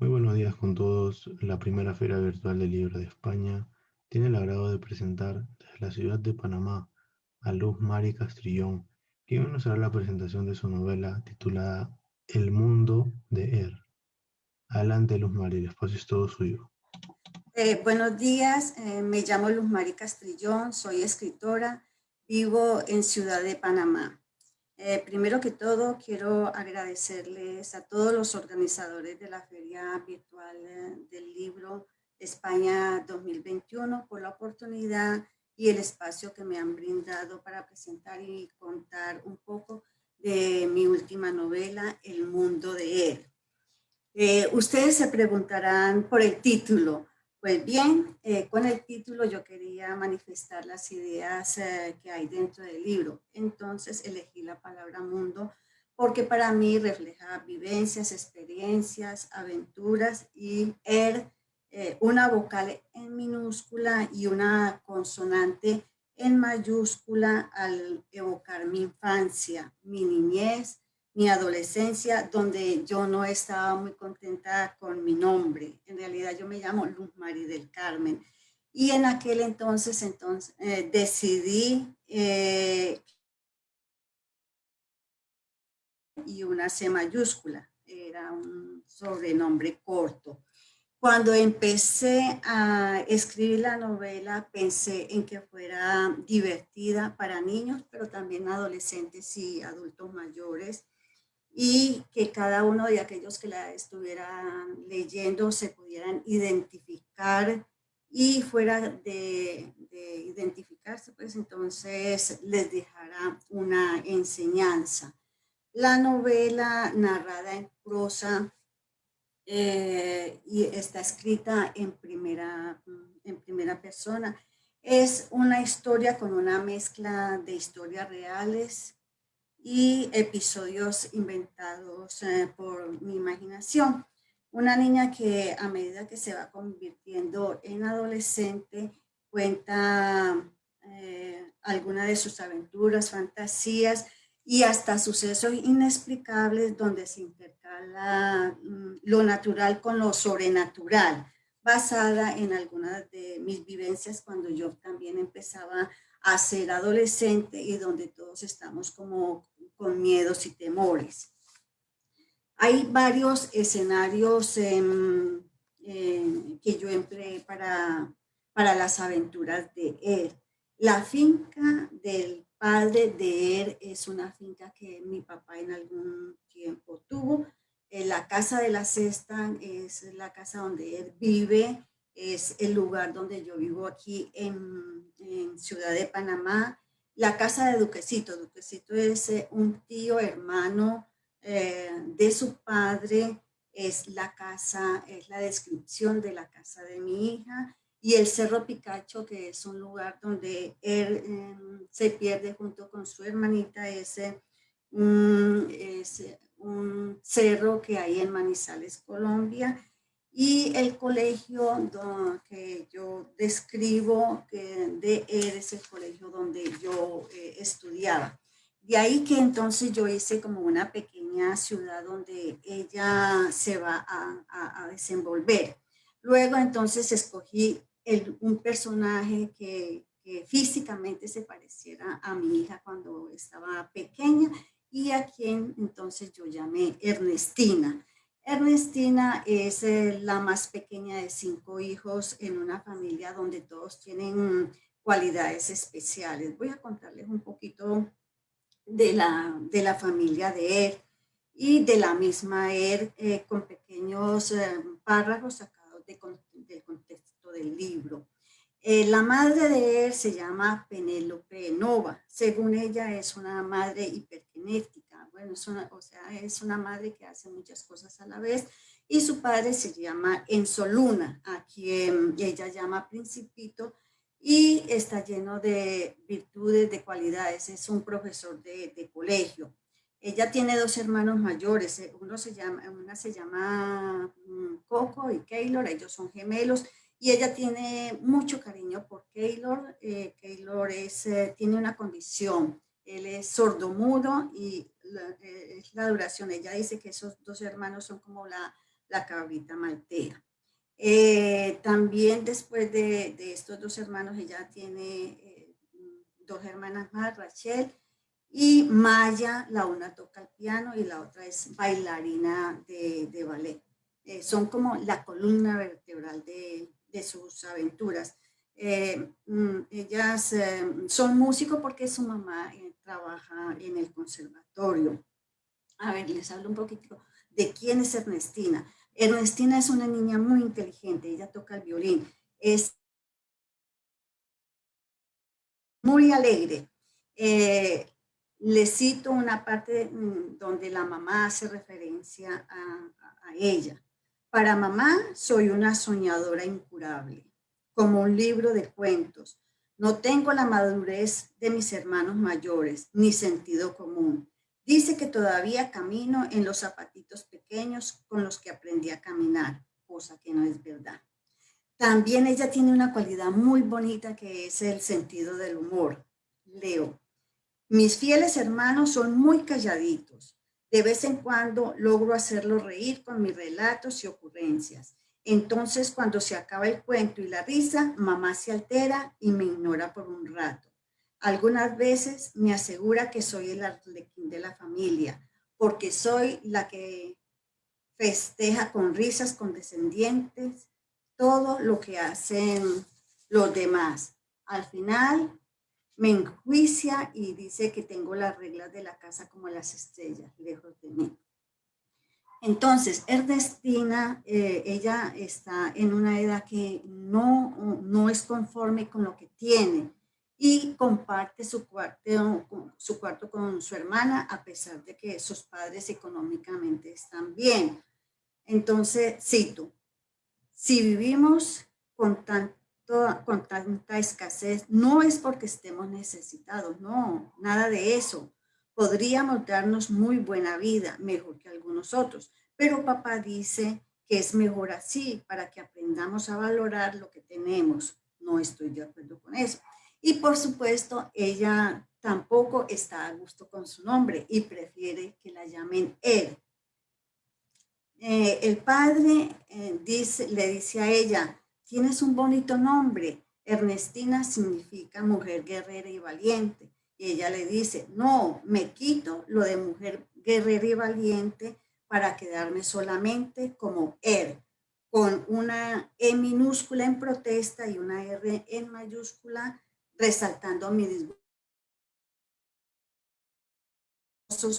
Muy buenos días con todos. La primera Feria Virtual del Libro de España tiene el agrado de presentar desde la ciudad de Panamá a Luz Mari Castrillón, quien hoy nos hará la presentación de su novela titulada El mundo de Er. Adelante, Luz Mari, el espacio es todo suyo. Buenos días, me llamo Luz Mari Castrillón, soy escritora, vivo en Ciudad de Panamá. Primero que todo, quiero agradecerles a todos los organizadores de la Feria Virtual del Libro España 2021 por la oportunidad y el espacio que me han brindado para presentar y contar un poco de mi última novela, El mundo de él. Ustedes se preguntarán por el título. Pues bien, con el título yo quería manifestar las ideas que hay dentro del libro. Entonces elegí la palabra mundo porque para mí refleja vivencias, experiencias, aventuras y una vocal en minúscula y una consonante en mayúscula al evocar mi infancia, mi niñez, mi adolescencia, donde yo no estaba muy contenta con mi nombre. En realidad yo me llamo Luz Mari del Carmen. Y en aquel entonces decidí y una C mayúscula. Era un sobrenombre corto. Cuando empecé a escribir la novela, pensé en que fuera divertida para niños, pero también adolescentes y adultos mayores, y que cada uno de aquellos que la estuvieran leyendo se pudieran identificar y fuera de identificarse, pues entonces les dejara una enseñanza. La novela narrada en prosa y está escrita en primera persona. Es una historia con una mezcla de historias reales y episodios inventados por mi imaginación. Una niña que a medida que se va convirtiendo en adolescente cuenta algunas de sus aventuras, fantasías y hasta sucesos inexplicables donde se intercala lo natural con lo sobrenatural, basada en algunas de mis vivencias cuando yo también empezaba a ser adolescente y donde todos estamos como con miedos y temores. Hay varios escenarios que yo empleé para las aventuras de él. La finca del padre de él es una finca que mi papá en algún tiempo tuvo. La casa de la cesta es la casa donde él vive, es el lugar donde yo vivo aquí en Ciudad de Panamá. La casa de Duquesito, Duquesito es un tío hermano de su padre, es la casa, es la descripción de la casa de mi hija, y el Cerro Picacho, que es un lugar donde él se pierde junto con su hermanita, es un cerro que hay en Manizales, Colombia, y el colegio que yo describo de él es el colegio donde yo estudiaba. De ahí que entonces yo hice como una pequeña ciudad donde ella se va a desenvolver. Luego entonces escogí un personaje que físicamente se pareciera a mi hija cuando estaba pequeña y a quien entonces yo llamé Ernestina. Ernestina es la más pequeña de 5 hijos en una familia donde todos tienen cualidades especiales. Voy a contarles un poquito de la familia de Er y de la misma Er con pequeños párrafos sacados del contexto del libro. La madre de él se llama Penélope Nova. Según ella, es una madre hiperkinética. Bueno, o sea, es una madre que hace muchas cosas a la vez. Y su padre se llama Enzo Luna, a quien ella llama Principito, y está lleno de virtudes, de cualidades. Es un profesor de colegio. Ella tiene 2 hermanos mayores. Una se llama Coco y Keylor. Ellos son gemelos y ella tiene mucho cariño por Keylor. Keylor tiene una condición, él es sordomudo y es la duración. Ella dice que esos 2 hermanos son como la cabrita maltea. También después de estos dos hermanos, ella tiene dos hermanas más, Rachel y Maya. La una toca el piano y la otra es bailarina de ballet. Son como la columna vertebral de sus aventuras. Ellas son músicos porque su mamá trabaja en el conservatorio. A ver, les hablo un poquito de quién es Ernestina. Ernestina es una niña muy inteligente, ella toca el violín, es muy alegre. Le cito una parte donde la mamá hace referencia a ella. Para mamá soy una soñadora incurable, como un libro de cuentos. No tengo la madurez de mis hermanos mayores, ni sentido común. Dice que todavía camino en los zapatitos pequeños con los que aprendí a caminar, cosa que no es verdad. También ella tiene una cualidad muy bonita que es el sentido del humor. Leo. Mis fieles hermanos son muy calladitos. De vez en cuando logro hacerlos reír con mis relatos y ocurrencias. Entonces, cuando se acaba el cuento y la risa, mamá se altera y me ignora por un rato. Algunas veces me asegura que soy el arlequín de la familia, porque soy la que festeja con risas condescendientes todo lo que hacen los demás. Al final me enjuicia y dice que tengo las reglas de la casa como las estrellas, lejos de mí. Entonces, Ernestina, ella está en una edad que no es conforme con lo que tiene y comparte su cuarto con su hermana, a pesar de que sus padres económicamente están bien. Entonces, cito, si vivimos con tanta escasez, no es porque estemos necesitados, no, nada de eso. Podríamos darnos muy buena vida, mejor que algunos otros, pero papá dice que es mejor así para que aprendamos a valorar lo que tenemos. No estoy de acuerdo con eso. Y por supuesto, ella tampoco está a gusto con su nombre y prefiere que la llamen él. El padre le dice a ella, tienes un bonito nombre. Ernestina significa mujer guerrera y valiente. Y ella le dice, no, me quito lo de mujer guerrera y valiente para quedarme solamente como Er, con una E minúscula en protesta y una R en mayúscula, resaltando mi disgusto.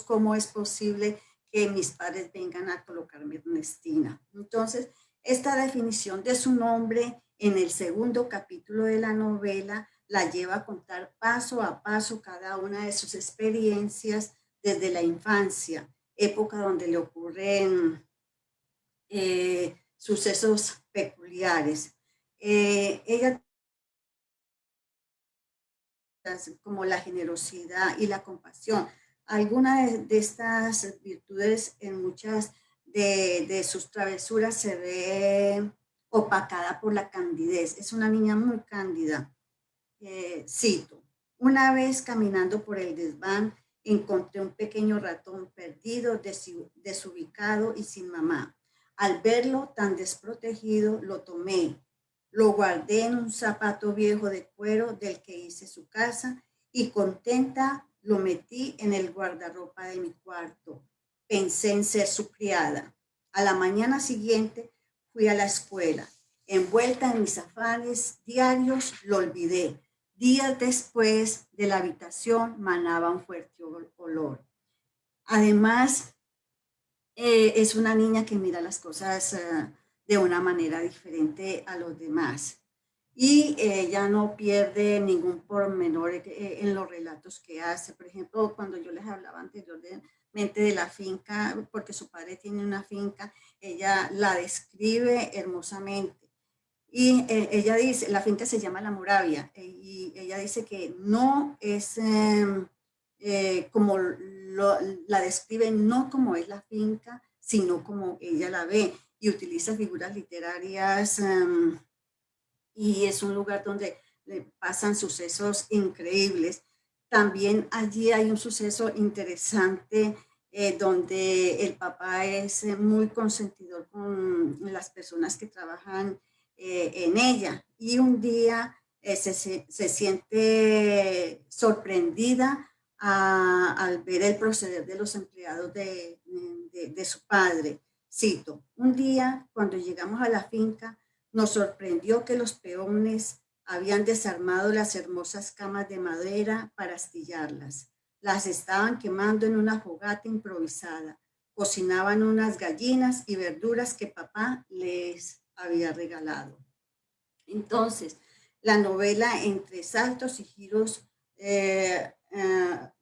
¿Cómo es posible que mis padres vengan a colocarme Ernestina? Entonces, esta definición de su nombre en el segundo capítulo de la novela la lleva a contar paso a paso cada una de sus experiencias desde la infancia, época donde le ocurren sucesos peculiares. Ella como la generosidad y la compasión. Alguna de estas virtudes en muchas de sus travesuras se ve opacada por la candidez. Es una niña muy cándida. Cito, una vez caminando por el desván, encontré un pequeño ratón perdido, desubicado y sin mamá. Al verlo tan desprotegido, lo tomé, lo guardé en un zapato viejo de cuero del que hice su casa y contenta lo metí en el guardarropa de mi cuarto. Pensé en ser su criada. A la mañana siguiente fui a la escuela. Envuelta en mis afanes diarios, lo olvidé. Días después, de la habitación manaba un fuerte olor. Además, es una niña que mira las cosas de una manera diferente a los demás. Y ella no pierde ningún pormenor en los relatos que hace. Por ejemplo, cuando yo les hablaba anteriormente de la finca, porque su padre tiene una finca, ella la describe hermosamente. Y ella dice, la finca se llama La Moravia, y ella dice que no es como la describe, no como es la finca, sino como ella la ve, y utiliza figuras literarias, y es un lugar donde pasan sucesos increíbles. También allí hay un suceso interesante donde el papá es muy consentidor con las personas que trabajan en ella. Y un día se siente sorprendida al ver el proceder de los empleados de su padre. Cito, un día cuando llegamos a la finca, nos sorprendió que los peones habían desarmado las hermosas camas de madera para astillarlas. Las estaban quemando en una fogata improvisada. Cocinaban unas gallinas y verduras que papá les había regalado. Entonces, la novela entre saltos y giros,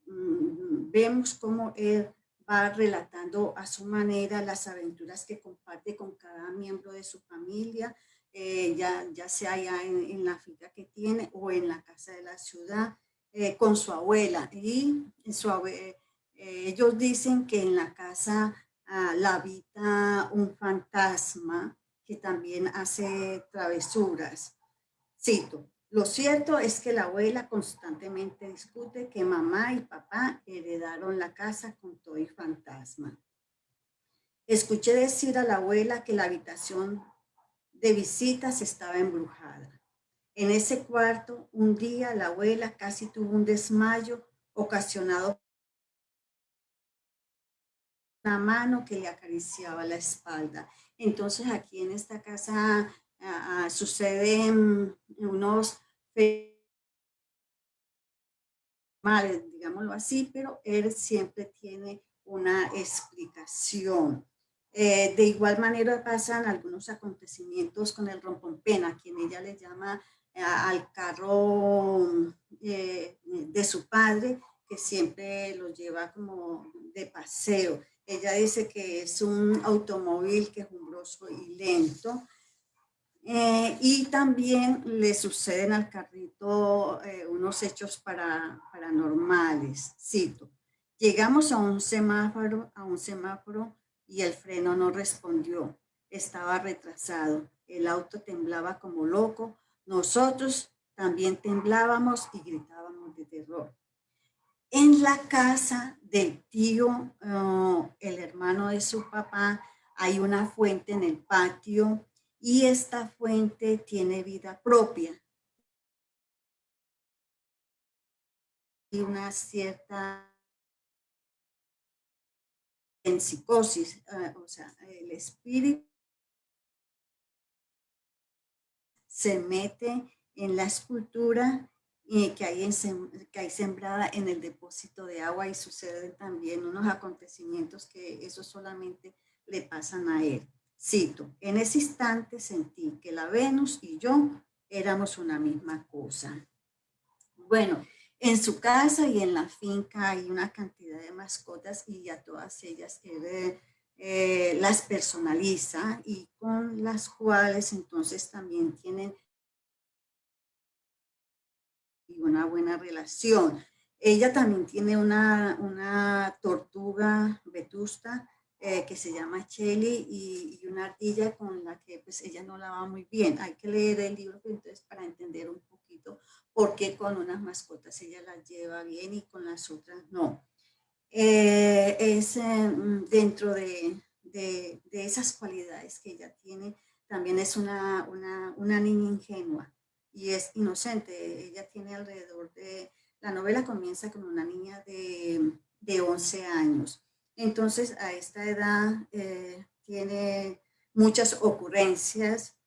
vemos cómo él va relatando a su manera las aventuras que comparte con cada miembro de su familia, ya sea allá en la finca que tiene o en la casa de la ciudad, con su abuela. Y ellos dicen que en la casa la habita un fantasma que también hace travesuras. Cito, lo cierto es que la abuela constantemente discute que mamá y papá heredaron la casa con todo y fantasma. Escuché decir a la abuela que la habitación de visitas estaba embrujada. En ese cuarto, un día la abuela casi tuvo un desmayo ocasionado por una mano que le acariciaba la espalda. Entonces aquí en esta casa suceden unos males, digámoslo así, pero él siempre tiene una explicación. De igual manera pasan algunos acontecimientos con el rompompena, quien ella le llama al carro de su padre, que siempre lo lleva como de paseo. Ella dice que es un automóvil quejumbroso y lento, y también le suceden al carrito unos hechos paranormales. Cito, llegamos a un semáforo y el freno no respondió. Estaba retrasado. El auto temblaba como loco. Nosotros también temblábamos y gritábamos de terror. En la casa del tío, el hermano de su papá, hay una fuente en el patio y esta fuente tiene vida propia y una cierta en psicosis, o sea, el espíritu se mete en la escultura que hay sembrada en el depósito de agua y suceden también unos acontecimientos que eso solamente le pasan a él. Cito, en ese instante sentí que la Venus y yo éramos una misma cosa. Bueno, en su casa y en la finca hay una cantidad de mascotas y a todas ellas las personaliza y con las cuales entonces también tienen una buena relación. Ella también tiene una tortuga vetusta que se llama Shelly y una ardilla con la que pues ella no la va muy bien. Hay que leer el libro entonces para entender un poquito por qué con unas mascotas ella las lleva bien y con las otras no. Dentro de esas cualidades que ella tiene, también es una niña ingenua y es inocente. Ella tiene alrededor la novela comienza con una niña de 11 años. Entonces, a esta edad tiene muchas ocurrencias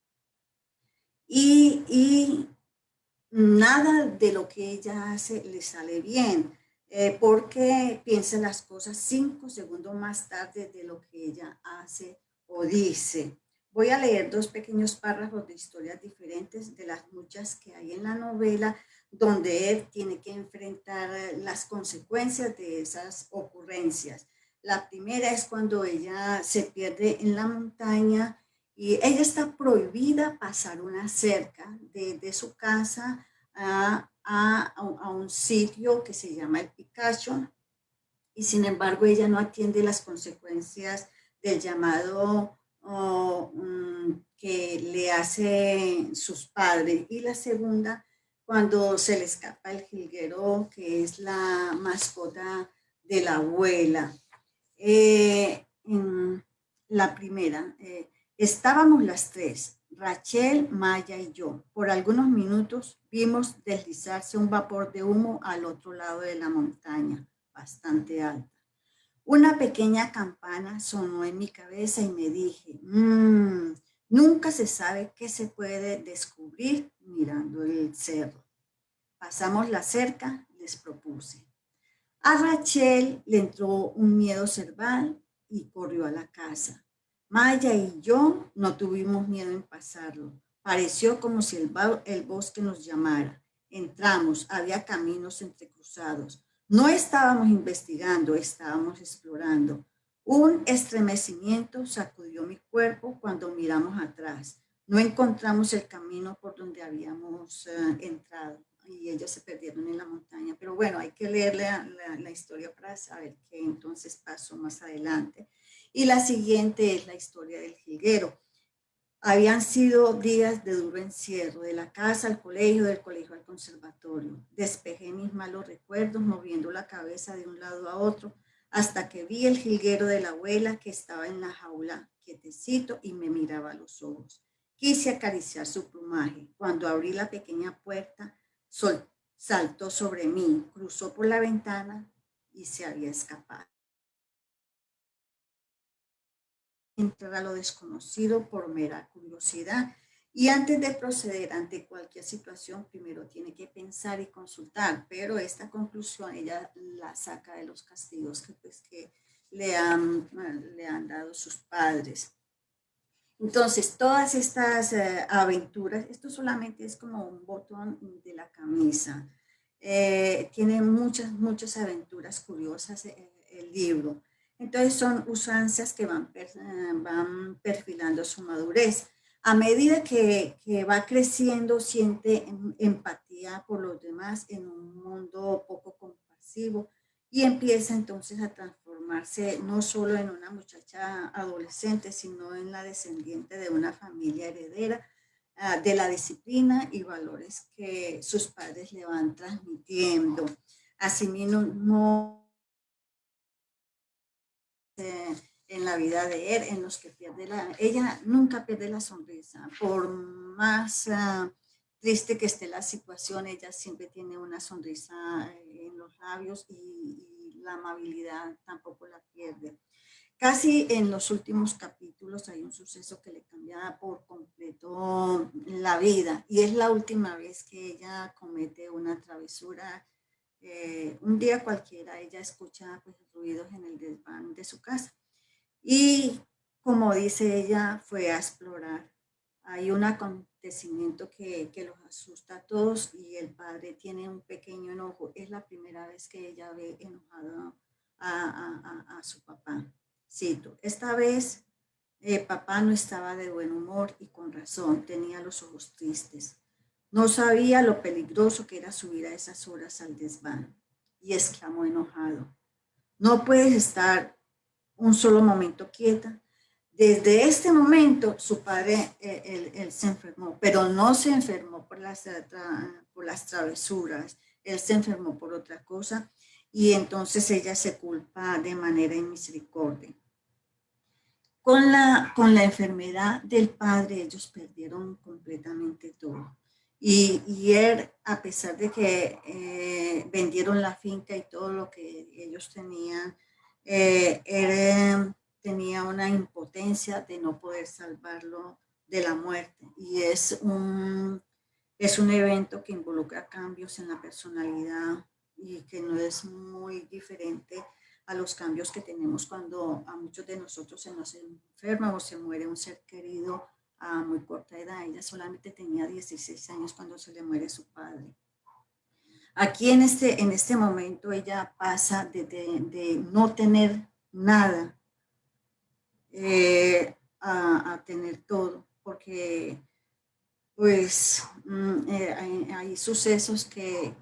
y nada de lo que ella hace le sale bien, porque piensa las cosas 5 segundos más tarde de lo que ella hace o dice. Voy a leer 2 pequeños párrafos de historias diferentes de las muchas que hay en la novela, donde él tiene que enfrentar las consecuencias de esas ocurrencias. La primera es cuando ella se pierde en la montaña y ella está prohibida pasar una cerca de su casa a un sitio que se llama el Picacho, y sin embargo ella no atiende las consecuencias del llamado que le hacen sus padres. Y la segunda, cuando se le escapa el jilguero, que es la mascota de la abuela. En la primera, estábamos las tres, Rachel, Maya y yo. Por algunos minutos vimos deslizarse un vapor de humo al otro lado de la montaña, bastante alta. Una pequeña campana sonó en mi cabeza y me dije, nunca se sabe qué se puede descubrir mirando el cerro. Pasamos la cerca, les propuse. A Rachel le entró un miedo cerval y corrió a la casa. Maya y yo no tuvimos miedo en pasarlo. Pareció como si el bosque nos llamara. Entramos, había caminos entrecruzados. No estábamos investigando, estábamos explorando. Un estremecimiento sacudió mi cuerpo cuando miramos atrás. No encontramos el camino por donde habíamos entrado y ellos se perdieron en la montaña. Pero bueno, hay que leer la historia para saber qué entonces pasó más adelante. Y la siguiente es la historia del jilguero. Habían sido días de duro encierro, de la casa al colegio, del colegio al conservatorio. Despejé mis malos recuerdos moviendo la cabeza de un lado a otro hasta que vi el jilguero de la abuela que estaba en la jaula, quietecito, y me miraba a los ojos. Quise acariciar su plumaje. Cuando abrí la pequeña puerta, saltó sobre mí, cruzó por la ventana y se había escapado. Entrar a lo desconocido por mera curiosidad. Y antes de proceder ante cualquier situación, primero tiene que pensar y consultar, pero esta conclusión ella la saca de los castigos que le han dado sus padres. Entonces, todas estas aventuras, esto solamente es como un botón de la camisa. Tiene muchas aventuras curiosas el libro. Entonces, son usanzas que van perfilando su madurez. A medida que va creciendo, siente empatía por los demás en un mundo poco compasivo y empieza entonces a transformarse no solo en una muchacha adolescente, sino en la descendiente de una familia heredera de la disciplina y valores que sus padres le van transmitiendo. Asimismo, en la vida de él, en los que ella nunca pierde la sonrisa, por más triste que esté la situación, ella siempre tiene una sonrisa en los labios y la amabilidad tampoco la pierde. Casi en los últimos capítulos hay un suceso que le cambia por completo la vida y es la última vez que ella comete una travesura. Un día cualquiera ella escucha pues, ruidos en el desván de su casa y como dice ella fue a explorar. Hay un acontecimiento que los asusta a todos y el padre tiene un pequeño enojo. Es la primera vez que ella ve enojado a su papá. Cito, esta vez papá no estaba de buen humor y con razón, tenía los ojos tristes. No sabía lo peligroso que era subir a esas horas al desván y exclamó enojado. No puedes estar un solo momento quieta. Desde este momento su padre, él se enfermó, pero no se enfermó por las travesuras, él se enfermó por otra cosa y entonces ella se culpa de manera inmisericordia. Con la enfermedad del padre, ellos perdieron completamente todo. Y él, a pesar de que vendieron la finca y todo lo que ellos tenían, él tenía una impotencia de no poder salvarlo de la muerte. Y es un evento que involucra cambios en la personalidad y que no es muy diferente a los cambios que tenemos cuando a muchos de nosotros se nos enferma o se muere un ser querido a muy corta edad. Ella solamente tenía 16 años cuando se le muere su padre. Aquí en este momento ella pasa de no tener nada a tener todo, porque pues hay sucesos que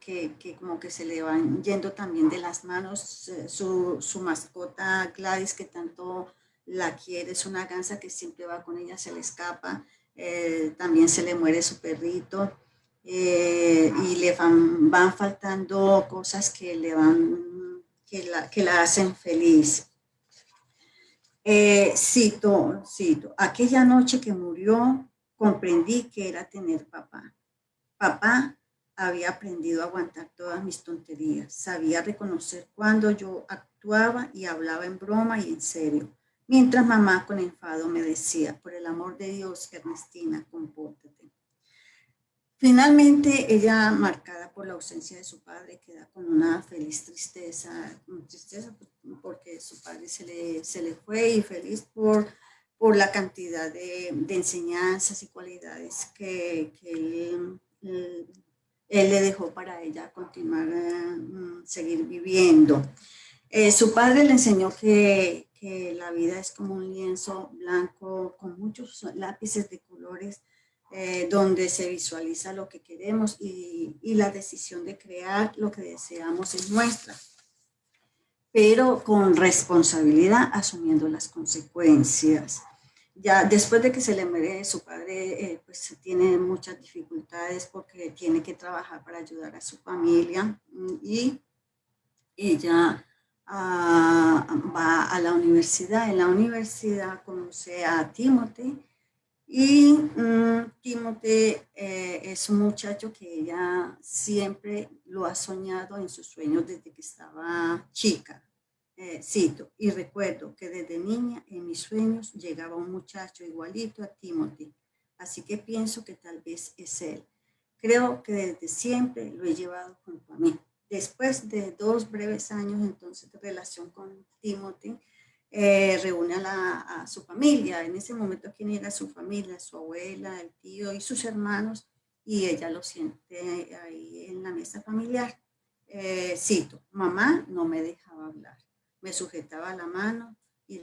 como que se le van yendo también de las manos. Su mascota Gladys, que tanto la quiere, es una gansa que siempre va con ella, se le escapa. También se le muere su perrito y le van faltando cosas que la hacen feliz. cito, aquella noche que murió, comprendí que era tener papá. Papá había aprendido a aguantar todas mis tonterías, sabía reconocer cuando yo actuaba y hablaba en broma y en serio, mientras mamá con enfado me decía, por el amor de Dios, Ernestina, compórtate. Finalmente, ella, marcada por la ausencia de su padre, queda con una feliz tristeza porque su padre se le fue y feliz por la cantidad de enseñanzas y cualidades que él le dejó para ella continuar, seguir viviendo. Su padre le enseñó que la vida es como un lienzo blanco con muchos lápices de colores, donde se visualiza lo que queremos y la decisión de crear lo que deseamos es nuestra, pero con responsabilidad, asumiendo las consecuencias. Ya después de que se le muere su padre, pues tiene muchas dificultades porque tiene que trabajar para ayudar a su familia y ella va a la universidad. En la universidad conoce a Timothy y Timothy es un muchacho que ella siempre lo ha soñado en sus sueños desde que estaba chica. Cito, y recuerdo que desde niña en mis sueños llegaba un muchacho igualito a Timothy, así que pienso que tal vez es él. Creo que desde siempre lo he llevado junto a mí. Después de 2 breves años entonces de relación con Timothy, reúne a su familia. En ese momento, ¿quién era su familia? Su abuela, el tío y sus hermanos, y ella lo siente ahí en la mesa familiar. Cito, mamá no me dejaba hablar, me sujetaba la mano y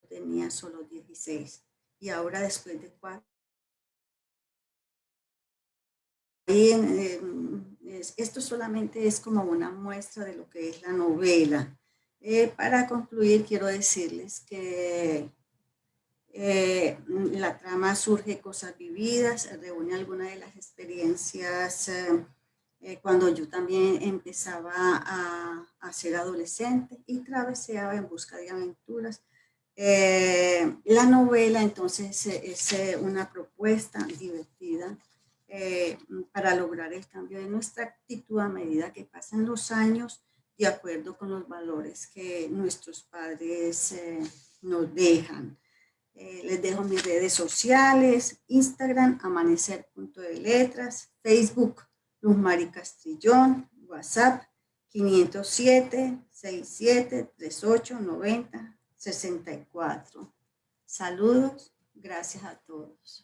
tenía solo 16. Y ahora, después de 4, esto solamente es como una muestra de lo que es la novela. Para concluir, quiero decirles que la trama surge cosas vividas, reúne algunas de las experiencias cuando yo también empezaba a ser adolescente y traveseaba en busca de aventuras. La novela entonces es una propuesta divertida para lograr el cambio de nuestra actitud a medida que pasan los años, de acuerdo con los valores que nuestros padres nos dejan. Les dejo mis redes sociales: Instagram, amanecer.deletras, Facebook, Luz Mari Castrillón, WhatsApp, 507-6738-90-64. Saludos, gracias a todos.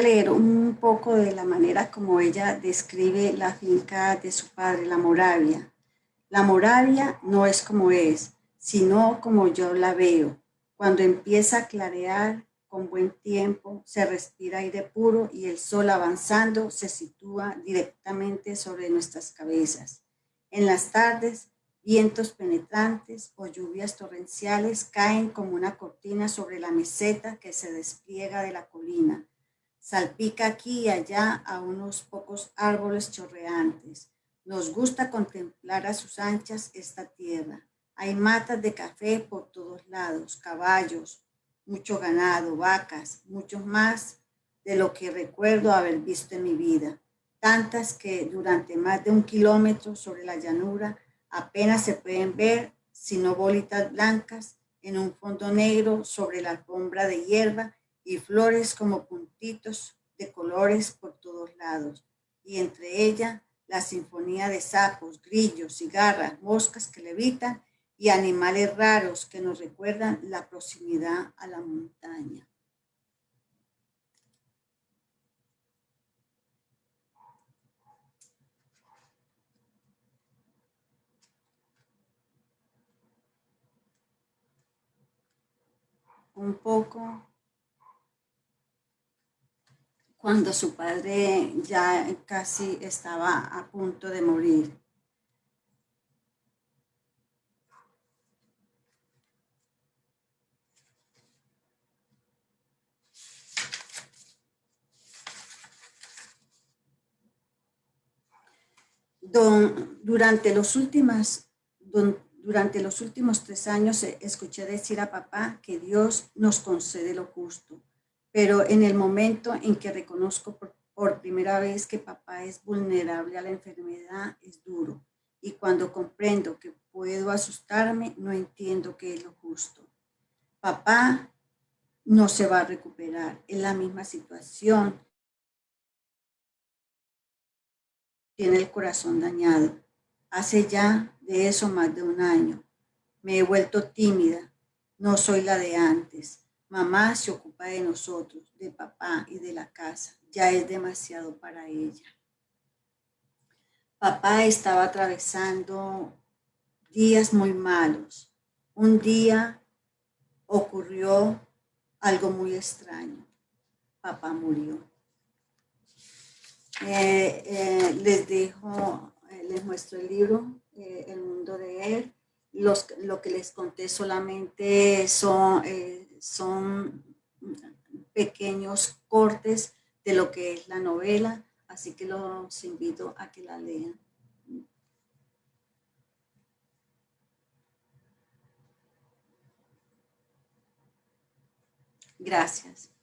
leer un poco de la manera como ella describe la finca de su padre, la Moravia. La Moravia no es como es, sino como yo la veo. Cuando empieza a clarear con buen tiempo, se respira aire puro y el sol avanzando se sitúa directamente sobre nuestras cabezas. En las tardes, vientos penetrantes o lluvias torrenciales caen como una cortina sobre la meseta que se despliega de la colina. Salpica aquí y allá a unos pocos árboles chorreantes. Nos gusta contemplar a sus anchas esta tierra. Hay matas de café por todos lados, caballos, mucho ganado, vacas, muchos más de lo que recuerdo haber visto en mi vida. Tantas que durante más de 1 kilómetro sobre la llanura apenas se pueden ver, sino bolitas blancas en un fondo negro sobre la alfombra de hierba y flores como puntitos de colores por todos lados. Y entre ellas la sinfonía de sapos, grillos, cigarras, moscas que levitan y animales raros que nos recuerdan la proximidad a la montaña. Un poco cuando su padre ya casi estaba a punto de morir. Durante durante los últimos 3 años escuché decir a papá que Dios nos concede lo justo, pero en el momento en que reconozco por primera vez que papá es vulnerable a la enfermedad, es duro. Y cuando comprendo que puedo asustarme, no entiendo qué es lo justo. Papá no se va a recuperar, es la misma situación, tiene el corazón dañado. Hace ya de eso más de 1 año. Me he vuelto tímida, no soy la de antes. Mamá se ocupa de nosotros, de papá y de la casa. Ya es demasiado para ella. Papá estaba atravesando días muy malos. Un día ocurrió algo muy extraño. Papá murió. Les muestro el libro, El mundo de él. Lo que les conté solamente son pequeños cortes de lo que es la novela, así que los invito a que la lean. Gracias.